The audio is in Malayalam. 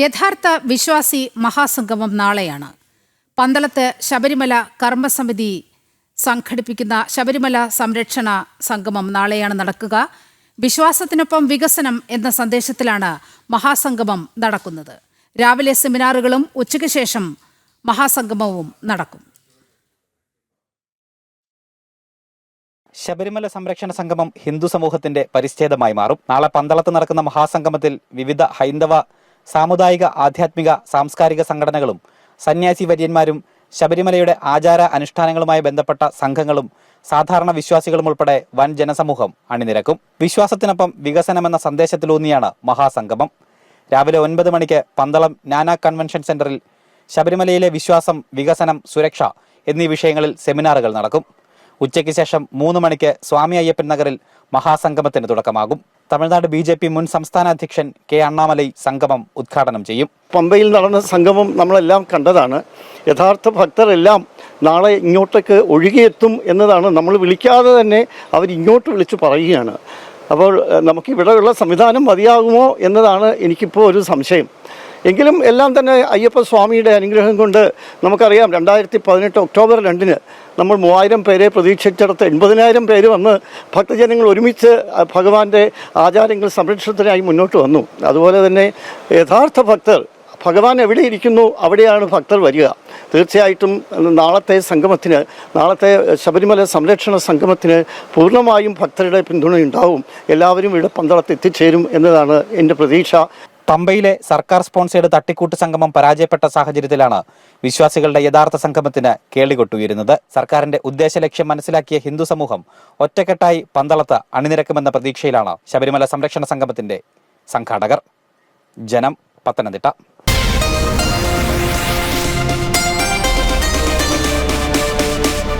യഥാർത്ഥ വിശ്വാസി മഹാസംഗമം നാളെയാണ്. പന്തളത്ത് ശബരിമല കർമ്മസമിതി സംഘടിപ്പിക്കുന്ന ശബരിമല സംരക്ഷണ സംഗമം നാളെയാണ് നടക്കുക. വിശ്വാസത്തിനൊപ്പം വികസനം എന്ന സന്ദേശത്തിലാണ് മഹാസംഗമം നടക്കുന്നത്. രാവിലെ സെമിനാറുകളും ഉച്ചയ്ക്ക് ശേഷം മഹാസംഗമവും നടക്കും. ശബരിമല സംരക്ഷണ സംഗമം ഹിന്ദു സമൂഹത്തിന്റെ പരിച്ഛേദമായി മാറും. നാളെ പന്തളത്ത് നടക്കുന്ന മഹാസംഗമത്തിൽ വിവിധ ഹൈന്ദവ സാമുദായിക, ആധ്യാത്മിക, സാംസ്കാരിക സംഘടനകളും സന്യാസി വര്യന്മാരും ശബരിമലയുടെ ആചാര അനുഷ്ഠാനങ്ങളുമായി ബന്ധപ്പെട്ട സംഘങ്ങളും സാധാരണ വിശ്വാസികളും ഉൾപ്പെടെ വൻ ജനസമൂഹം അണിനിരക്കും. വിശ്വാസത്തിനൊപ്പം വികസനമെന്ന സന്ദേശത്തിലൂന്നിയാണ് മഹാസംഗമം. രാവിലെ 9 മണിക്ക് പന്തളം നാനാ കൺവെൻഷൻ സെന്ററിൽ ശബരിമലയിലെ വിശ്വാസം, വികസനം, സുരക്ഷ എന്നീ വിഷയങ്ങളിൽ സെമിനാറുകൾ നടക്കും. ഉച്ചയ്ക്ക് ശേഷം 3 മണിക്ക് സ്വാമി അയ്യപ്പൻ നഗറിൽ മഹാസംഗമത്തിന് തുടക്കമാകും. തമിഴ്നാട് BJP മുൻ സംസ്ഥാന അധ്യക്ഷൻ കെ അണ്ണാമലൈ സംഗമം ഉദ്ഘാടനം ചെയ്യും. പമ്പയിൽ നടന്ന സംഗമം നമ്മളെല്ലാം കണ്ടതാണ്. യഥാർത്ഥ ഭക്തരെല്ലാം നാളെ ഇങ്ങോട്ടേക്ക് ഒഴുകിയെത്തും എന്നതാണ്. നമ്മൾ വിളിക്കാതെ തന്നെ അവരിങ്ങോട്ട് വിളിച്ച് പറയുകയാണ്. അപ്പോൾ നമുക്കിവിടെയുള്ള സംവിധാനം മതിയാകുമോ എന്നതാണ് എനിക്കിപ്പോൾ ഒരു സംശയം. എങ്കിലും എല്ലാം തന്നെ അയ്യപ്പ സ്വാമിയുടെ അനുഗ്രഹം കൊണ്ട് നമുക്കറിയാം. 2018 ഒക്ടോബർ 2 നമ്മൾ 3000 പേരെ പ്രതീക്ഷിച്ചിടത്ത് 80,000 പേര് വന്ന് ഭക്തജനങ്ങൾ ഒരുമിച്ച് ഭഗവാന്റെ ആചാരങ്ങൾ സംരക്ഷണത്തിനായി മുന്നോട്ട് വന്നു. അതുപോലെ തന്നെ യഥാർത്ഥ ഭക്തർ, ഭഗവാൻ എവിടെ ഇരിക്കുന്നു അവിടെയാണ് ഭക്തർ വരിക. തീർച്ചയായിട്ടും നാളത്തെ സംഗമത്തിന്, നാളത്തെ ശബരിമല സംരക്ഷണ സംഗമത്തിന് പൂർണ്ണമായും ഭക്തരുടെ പിന്തുണയുണ്ടാവും. എല്ലാവരും ഇവിടെ പന്തളത്ത് എത്തിച്ചേരും എന്നതാണ് എൻ്റെ പ്രതീക്ഷ. പമ്പയിലെ സർക്കാർ സ്പോൺസേഡ് തട്ടിക്കൂട്ട് സംഗമം പരാജയപ്പെട്ട സാഹചര്യത്തിലാണ് വിശ്വാസികളുടെ യഥാർത്ഥ സംഗമത്തിന് കേളികൊട്ടുയരുന്നത്. സർക്കാരിന്റെ ഉദ്ദേശ ലക്ഷ്യം മനസ്സിലാക്കിയ ഹിന്ദു സമൂഹം ഒറ്റക്കെട്ടായി പന്തളത്ത് അണിനിരക്കുമെന്ന പ്രതീക്ഷയിലാണ് ശബരിമല സംരക്ഷണ സംഗമത്തിന്റെ സംഘാടകർ. ജനം, പത്തനംതിട്ട.